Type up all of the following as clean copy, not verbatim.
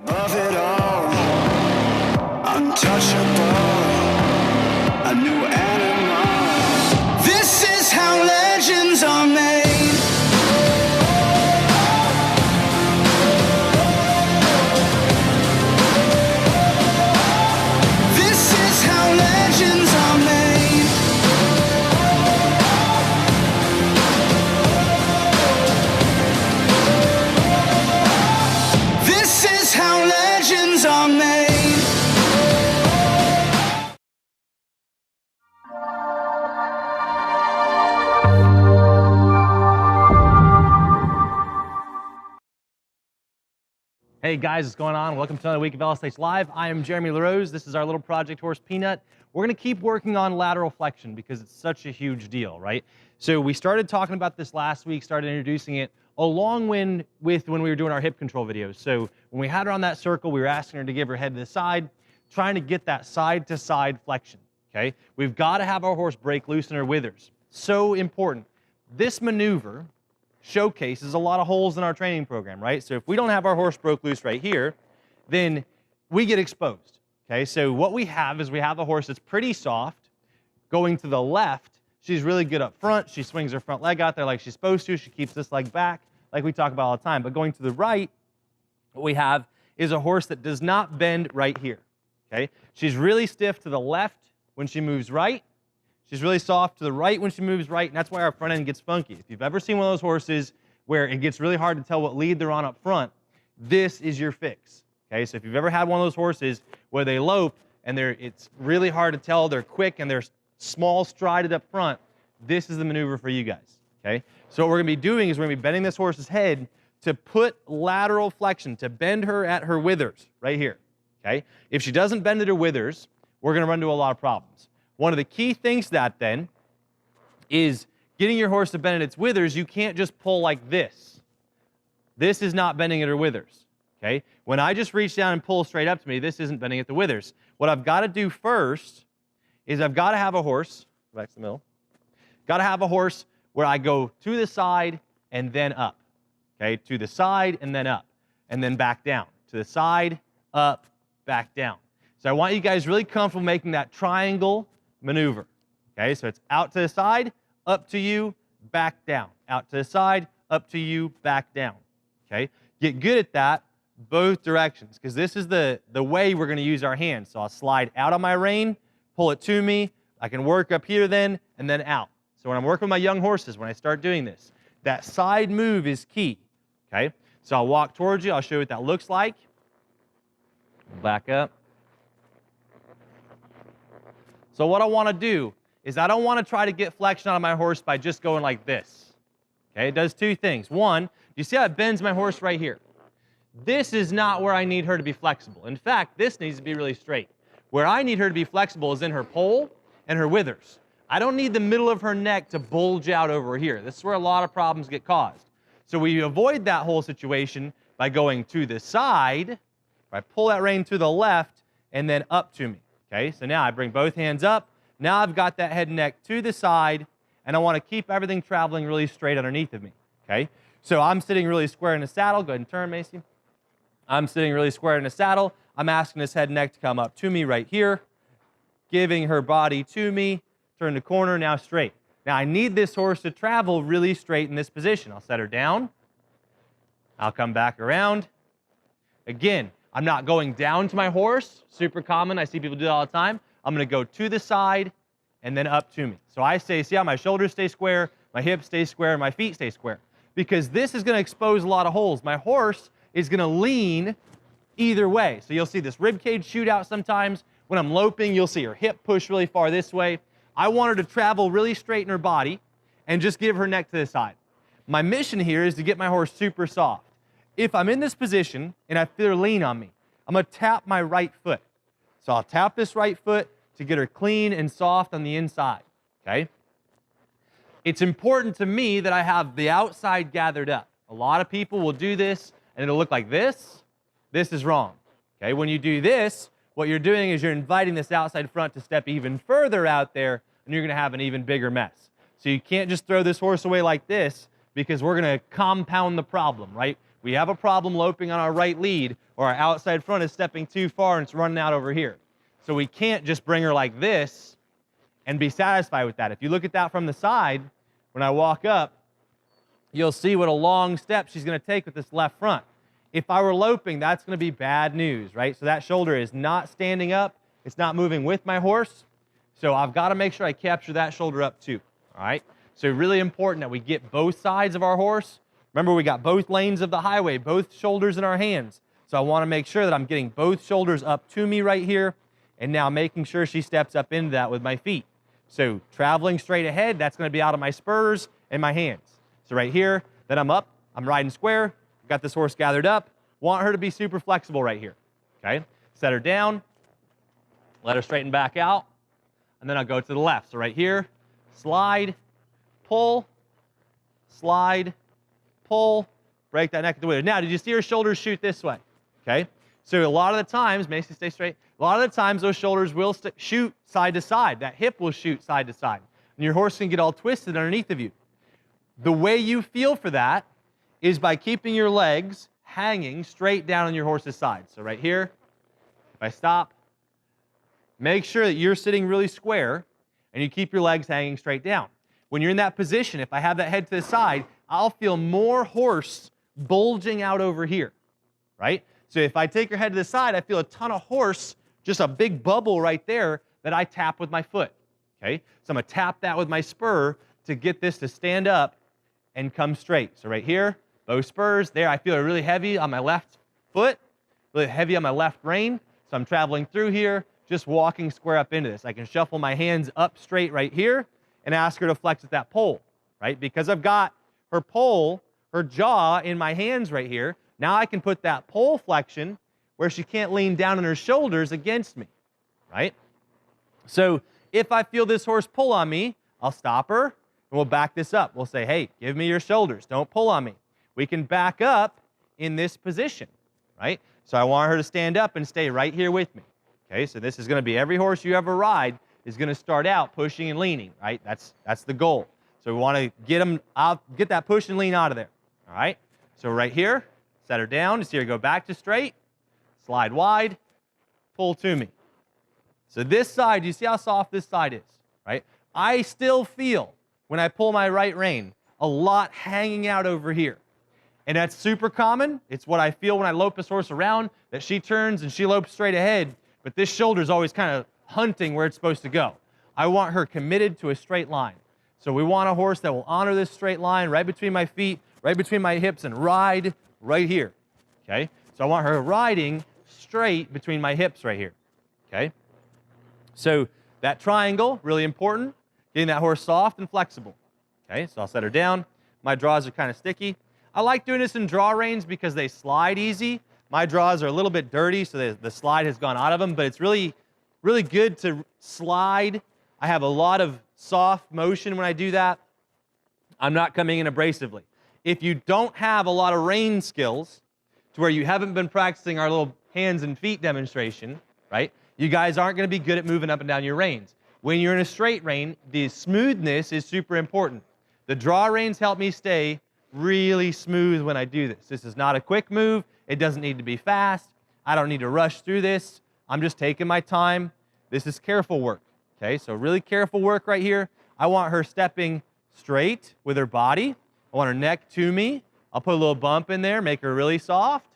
Of it all, untouchable, a new animal. This is how legends are made. This is how legends are made. This is how legends are made. Hey guys, what's going on? Welcome to another week of LSH Live. I am Jeremy LaRose. This is our little project Horse Peanut. We're gonna keep working on lateral flexion because it's such a huge deal, right? So we started talking about this last week, started introducing it along with when we were doing our hip control videos. So when we had her on that circle, we were asking her to give her head to the side, trying to get that side to side flexion, okay? We've gotta have our horse break loose in her withers. So important. This maneuver showcases a lot of holes in our training program, right? So if we don't have our horse broke loose right here, then we get exposed, okay? So what we have is we have a horse that's pretty soft. Going to the left, she's really good up front. She swings her front leg out there like she's supposed to. She keeps this leg back like we talk about all the time. But going to the right, what we have is a horse that does not bend right here, okay? She's really stiff to the left when she moves right. She's really soft to the right when she moves right, and that's why our front end gets funky. If you've ever seen one of those horses where it gets really hard to tell what lead they're on up front, this is your fix, okay? So if you've ever had one of those horses where they lope and it's really hard to tell, they're quick and they're small strided up front, this is the maneuver for you guys, okay? So what we're gonna be doing is we're gonna be bending this horse's head to put lateral flexion, to bend her at her withers, right here, okay? If she doesn't bend at her withers, we're gonna run into a lot of problems. One of the key things that then is getting your horse to bend at its withers. You can't just pull like this. This is not bending at her withers, okay? When I just reach down and pull straight up to me, this isn't bending at the withers. What I've got to do first is I've got to have a horse, back to the middle, got to have a horse where I go to the side and then up, okay? To the side and then up, and then back down. To the side, up, back down. So I want you guys really comfortable making that triangle maneuver, okay? So it's out to the side, up to you, back down. Out to the side, up to you, back down, okay? Get good at that both directions, because this is the way we're going to use our hands. So I'll slide out on my rein, pull it to me. I can work up here then, and then out. So when I'm working with my young horses, when I start doing this, that side move is key, okay? So I'll walk towards you. I'll show you what that looks like. Back up. So what I want to do is I don't want to try to get flexion out of my horse by just going like this. Okay, it does two things. One, you see how it bends my horse right here? This is not where I need her to be flexible. In fact, this needs to be really straight. Where I need her to be flexible is in her poll and her withers. I don't need the middle of her neck to bulge out over here. This is where a lot of problems get caused. So we avoid that whole situation by going to the side. I pull that rein to the left and then up to me. Okay, so now I bring both hands up. Now I've got that head and neck to the side, and I want to keep everything traveling really straight underneath of me. Okay, so I'm sitting really square in the saddle. Go ahead and turn, Macy. I'm sitting really square in the saddle. I'm asking this head and neck to come up to me right here, giving her body to me. Turn the corner, now straight. Now I need this horse to travel really straight in this position. I'll set her down. I'll come back around. Again, I'm not going down to my horse, super common, I see people do that all the time. I'm gonna go to the side and then up to me. So I say, see how my shoulders stay square, my hips stay square, and my feet stay square. Because this is gonna expose a lot of holes. My horse is gonna lean either way. So you'll see this rib cage shoot out sometimes. When I'm loping, you'll see her hip push really far this way. I want her to travel really straight in her body and just give her neck to the side. My mission here is to get my horse super soft. If I'm in this position and I feel her lean on me, I'm going to tap my right foot. So I'll tap this right foot to get her clean and soft on the inside, okay? It's important to me that I have the outside gathered up. A lot of people will do this and it'll look like this. This is wrong, okay? When you do this, what you're doing is you're inviting this outside front to step even further out there, and you're going to have an even bigger mess. So you can't just throw this horse away like this, because we're going to compound the problem, right? We have a problem loping on our right lead, or our outside front is stepping too far and it's running out over here. So we can't just bring her like this and be satisfied with that. If you look at that from the side, when I walk up, you'll see what a long step she's going to take with this left front. If I were loping, that's going to be bad news, right? So that shoulder is not standing up. It's not moving with my horse. So I've got to make sure I capture that shoulder up too, all right? So really important that we get both sides of our horse. Remember, we got both lanes of the highway, both shoulders in our hands. So I want to make sure that I'm getting both shoulders up to me right here, and now making sure she steps up into that with my feet. So traveling straight ahead, that's going to be out of my spurs and my hands. So right here, then I'm up, I'm riding square, got this horse gathered up, want her to be super flexible right here, okay? Set her down, let her straighten back out, and then I'll go to the left. So right here, slide, pull, slide, pull, break that neck at the window. Now, did you see her shoulders shoot this way? Okay? So a lot of the times, Macy, stay straight. A lot of the times those shoulders will shoot side to side. That hip will shoot side to side. And your horse can get all twisted underneath of you. The way you feel for that is by keeping your legs hanging straight down on your horse's side. So right here, if I stop, make sure that you're sitting really square and you keep your legs hanging straight down. When you're in that position, if I have that head to the side, I'll feel more horse bulging out over here, right? So if I take your head to the side, I feel a ton of horse, just a big bubble right there that I tap with my foot, okay? So I'm going to tap that with my spur to get this to stand up and come straight. So right here, both spurs. There, I feel it really heavy on my left foot, really heavy on my left rein. So I'm traveling through here, just walking square up into this. I can shuffle my hands up straight right here and ask her to flex at that pole, right? Because I've got her pole, her jaw in my hands right here. Now I can put that pole flexion where she can't lean down on her shoulders against me, right? So if I feel this horse pull on me, I'll stop her and we'll back this up. We'll say, hey, give me your shoulders. Don't pull on me. We can back up in this position, right? So I want her to stand up and stay right here with me. Okay, so this is going to be every horse you ever ride is going to start out pushing and leaning, right? That's the goal. So we want to get them out, get that push and lean out of there. All right. So right here, set her down. You see her go back to straight, slide wide, pull to me. So this side, you see how soft this side is, right? I still feel when I pull my right rein a lot hanging out over here. And that's super common. It's what I feel when I lope this horse around, that she turns and she lopes straight ahead, but this shoulder is always kind of hunting where it's supposed to go. I want her committed to a straight line. So we want a horse that will honor this straight line right between my feet, right between my hips, and ride right here, okay? So I want her riding straight between my hips right here, okay? So that triangle, really important, getting that horse soft and flexible, okay? So I'll set her down. My draws are kind of sticky. I like doing this in draw reins because they slide easy. My draws are a little bit dirty, so the slide has gone out of them, but it's really, really good to slide. I have a lot of soft motion when I do that. I'm not coming in abrasively. If you don't have a lot of rein skills to where you haven't been practicing our little hands and feet demonstration, right? You guys aren't going to be good at moving up and down your reins. When you're in a straight rein, the smoothness is super important. The draw reins help me stay really smooth when I do this. This is not a quick move. It doesn't need to be fast. I don't need to rush through this. I'm just taking my time. This is careful work, okay? So really careful work right here. I want her stepping straight with her body. I want her neck to me. I'll put a little bump in there, make her really soft.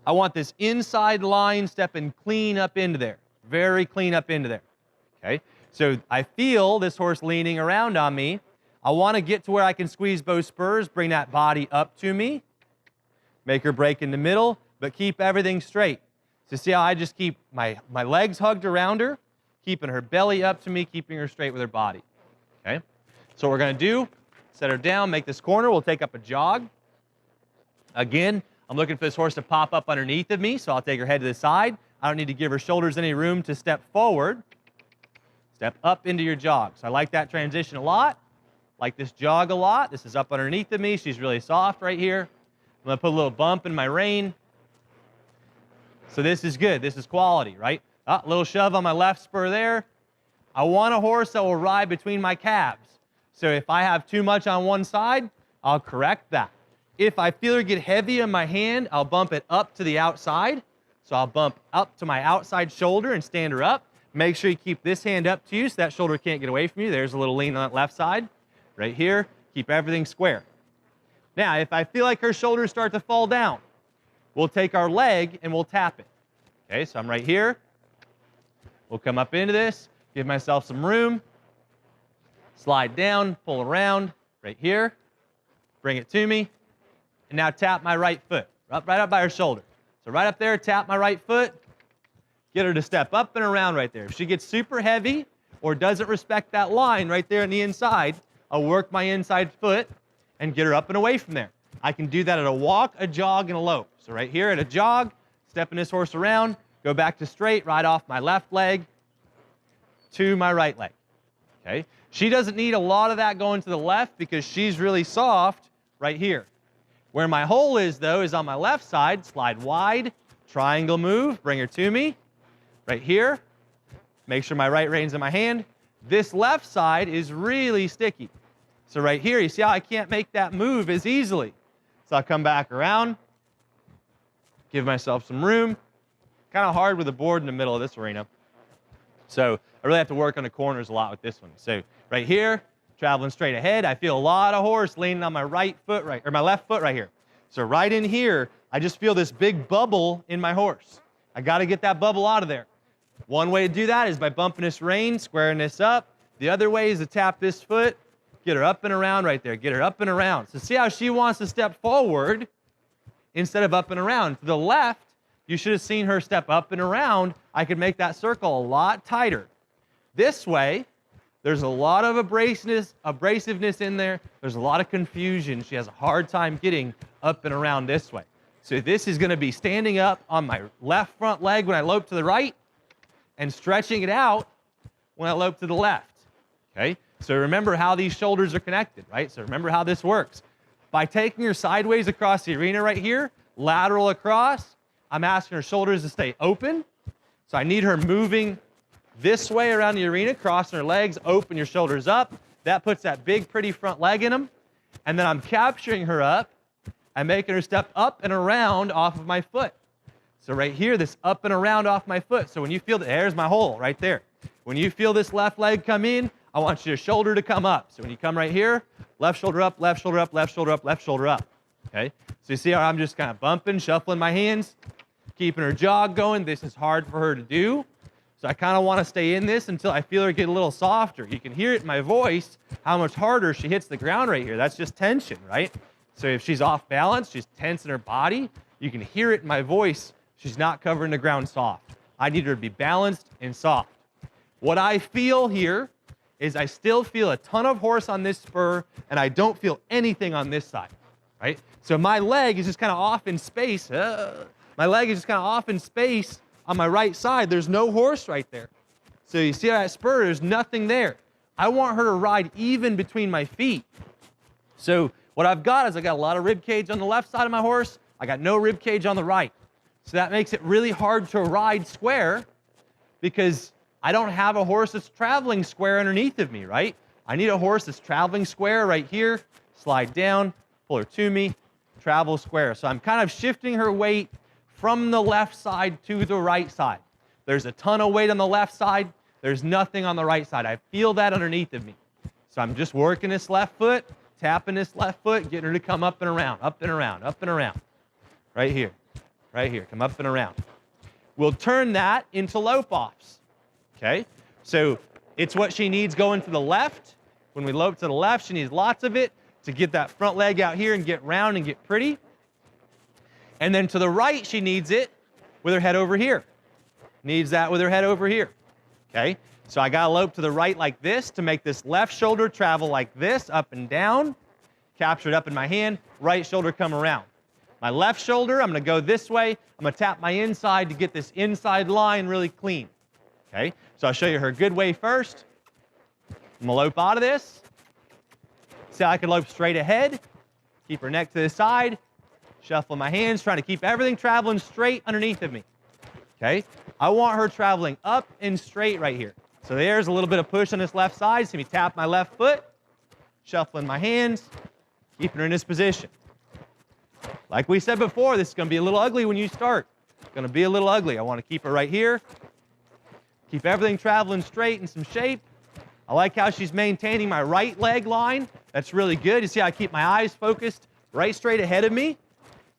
I want this inside line stepping clean up into there, very clean up into there, okay? So I feel this horse leaning around on me. I want to get to where I can squeeze both spurs, bring that body up to me, make her break in the middle, but keep everything straight. So see how I just keep my legs hugged around her, keeping her belly up to me, keeping her straight with her body, okay? So what we're going to do, set her down, make this corner. We'll take up a jog. Again, I'm looking for this horse to pop up underneath of me, so I'll take her head to the side. I don't need to give her shoulders any room to step forward. Step up into your jog. So I like that transition a lot. Like this jog a lot. This is up underneath of me. She's really soft right here. I'm going to put a little bump in my rein. So this is good. This is quality, right? A little shove on my left spur there. I want a horse that will ride between my calves. So if I have too much on one side, I'll correct that. If I feel her get heavy in my hand, I'll bump it up to the outside. So I'll bump up to my outside shoulder and stand her up. Make sure you keep this hand up to you so that shoulder can't get away from you. There's a little lean on that left side. Right here, keep everything square. Now, if I feel like her shoulders start to fall down, we'll take our leg and we'll tap it. Okay, so I'm right here. We'll come up into this, give myself some room, slide down, pull around, right here, bring it to me, and now tap my right foot, right up by her shoulder. So right up there, tap my right foot, get her to step up and around right there. If she gets super heavy or doesn't respect that line right there on the inside, I'll work my inside foot and get her up and away from there. I can do that at a walk, a jog, and a lope. So right here at a jog, stepping this horse around, go back to straight, right off my left leg to my right leg. Okay? She doesn't need a lot of that going to the left because she's really soft right here. Where my hole is, though, is on my left side. Slide wide, triangle move, bring her to me. Right here, make sure my right reine's in my hand. This left side is really sticky. So right here, you see how I can't make that move as easily. So I'll come back around, give myself some room. Kind of hard with the board in the middle of this arena. So I really have to work on the corners a lot with this one. So right here, traveling straight ahead, I feel a lot of horse leaning on my right foot or my left foot right here. So right in here, I just feel this big bubble in my horse. I got to get that bubble out of there. One way to do that is by bumping this rein, squaring this up. The other way is to tap this foot, get her up and around right there, get her up and around. So see how she wants to step forward instead of up and around. To the left, you should have seen her step up and around. I could make that circle a lot tighter. This way, there's a lot of abrasiveness in there. There's a lot of confusion. She has a hard time getting up and around this way. So this is going to be standing up on my left front leg when I lope to the right and stretching it out when I lope to the left. Okay? So remember how these shoulders are connected, right? So remember how this works. By taking her sideways across the arena right here, lateral across, I'm asking her shoulders to stay open. So I need her moving this way around the arena, crossing her legs, open your shoulders up. That puts that big, pretty front leg in them. And then I'm capturing her up and making her step up and around off of my foot. So right here, this up and around off my foot. So when you feel, there's my hole right there. When you feel this left leg come in, I want your shoulder to come up. So when you come right here, left shoulder up, left shoulder up, left shoulder up, left shoulder up. Okay? So you see how I'm just kind of bumping, shuffling my hands, keeping her jog going. This is hard for her to do. So I kind of want to stay in this until I feel her get a little softer. You can hear it in my voice how much harder she hits the ground right here. That's just tension, right? So if she's off balance, she's tense in her body, you can hear it in my voice. She's not covering the ground soft. I need her to be balanced and soft. What I feel here is I still feel a ton of horse on this spur, and I don't feel anything on this side, right? So my leg is just kind of off in space. My leg is just kind of off in space on my right side. There's no horse right there. So you see that spur, there's nothing there. I want her to ride even between my feet. So what I've got is I got a lot of rib cage on the left side of my horse. I got no rib cage on the right. So that makes it really hard to ride square because I don't have a horse that's traveling square underneath of me, right? I need a horse that's traveling square right here, slide down, pull her to me, travel square. So I'm kind of shifting her weight from the left side to the right side. There's a ton of weight on the left side. There's nothing on the right side. I feel that underneath of me. So I'm just working this left foot, tapping this left foot, getting her to come up and around, up and around, up and around. Right here, right here, come up and around. We'll turn that into lope-offs, okay? So it's what she needs going to the left. When we lope to the left, she needs lots of it to get that front leg out here and get round and get pretty. And then to the right, she needs it with her head over here. Needs that with her head over here, okay? So I gotta lope to the right like this to make this left shoulder travel like this, up and down, capture it up in my hand, right shoulder come around. My left shoulder, I'm gonna go this way. I'm gonna tap my inside to get this inside line really clean, okay? So I'll show you her good way first. I'm gonna lope out of this. See how I can lope straight ahead, keep her neck to the side, shuffle my hands, trying to keep everything traveling straight underneath of me, okay? I want her traveling up and straight right here. So there's a little bit of push on this left side. See me tap my left foot, shuffling my hands, keeping her in this position. Like we said before, this is gonna be a little ugly when you start. It's gonna be a little ugly. I wanna keep it right here. Keep everything traveling straight in some shape. I like how she's maintaining my right leg line. That's really good. You see how I keep my eyes focused right straight ahead of me,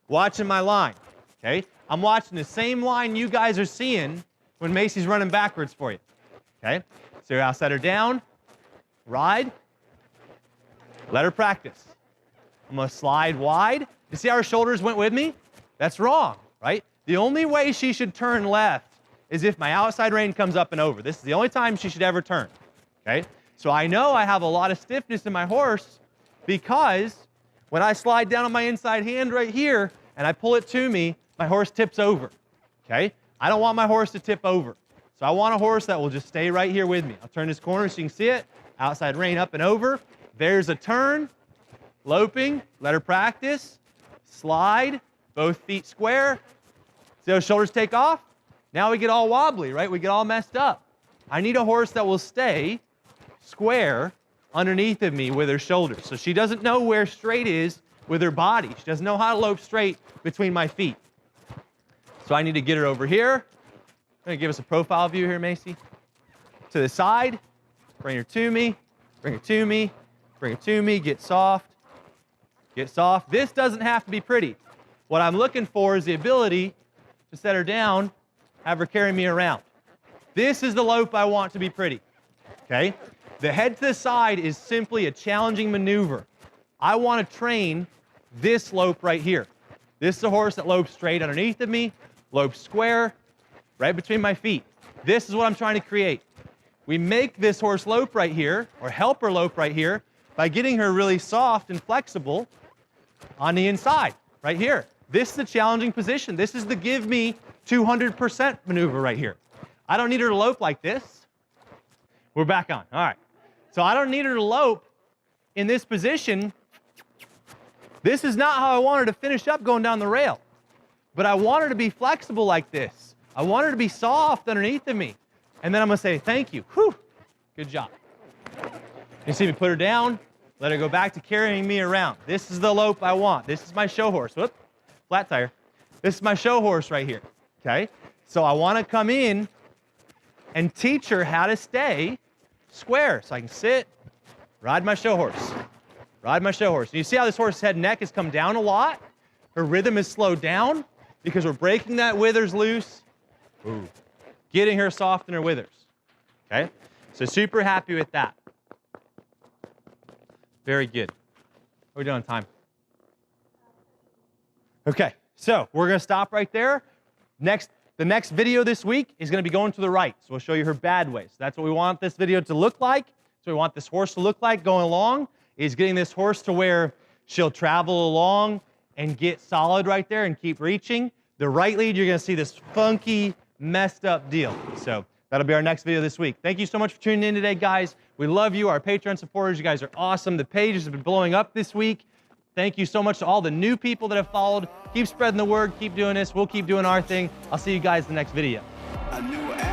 watching my line, okay? I'm watching the same line you guys are seeing when Macy's running backwards for you, okay? So I'll set her down, ride, let her practice. I'm gonna slide wide. You see how her shoulders went with me? That's wrong, right? The only way she should turn left is if my outside rein comes up and over. This is the only time she should ever turn, okay? So I know I have a lot of stiffness in my horse because when I slide down on my inside hand right here and I pull it to me, my horse tips over, okay? I don't want my horse to tip over. So I want a horse that will just stay right here with me. I'll turn this corner so you can see it. Outside rein up and over. There's a turn, loping, let her practice, slide, both feet square. See those shoulders take off? Now we get all wobbly, right? We get all messed up. I need a horse that will stay square underneath of me with her shoulders. So she doesn't know where straight is with her body. She doesn't know how to lope straight between my feet. So I need to get her over here. I'm gonna give us a profile view here, Macy. To the side, bring her to me, bring her to me, bring her to me, get soft, get soft. This doesn't have to be pretty. What I'm looking for is the ability to set her down, have her carry me around. This is the lope I want to be pretty, okay? The head to the side is simply a challenging maneuver. I want to train this lope right here. This is a horse that lopes straight underneath of me, lopes square, right between my feet. This is what I'm trying to create. We make this horse lope right here, or help her lope right here, by getting her really soft and flexible on the inside, right here. This is the challenging position. This is the give me 200% maneuver right here. I don't need her to lope like this. We're back on, all right. So I don't need her to lope in this position. This is not how I want her to finish up going down the rail. But I want her to be flexible like this. I want her to be soft underneath of me. And then I'm gonna say, thank you, whew, good job. You see me put her down, let her go back to carrying me around. This is the lope I want. This is my show horse, whoop, flat tire. This is my show horse right here, okay? So I wanna come in and teach her how to stay square. So I can sit, ride my show horse, ride my show horse. And you see how this horse's head and neck has come down a lot? Her rhythm is slowed down because we're breaking that withers loose. Ooh. Getting her soft in her withers, okay? So super happy with that. Very good. How are we doing on time? Okay, so we're gonna stop right there. The next video this week is gonna be going to the right. So we'll show you her bad ways. That's what we want this video to look like. So we want this horse to look like going along, is getting this horse to where she'll travel along and get solid right there and keep reaching. The right lead, you're gonna see this funky, messed up deal. So that'll be our next video this week. Thank you so much for tuning in today, guys. We love you, our Patreon supporters. You guys are awesome. The pages have been blowing up this week. Thank you so much to all the new people that have followed. Keep spreading the word, keep doing this. We'll keep doing our thing. I'll see you guys in the next video. I knew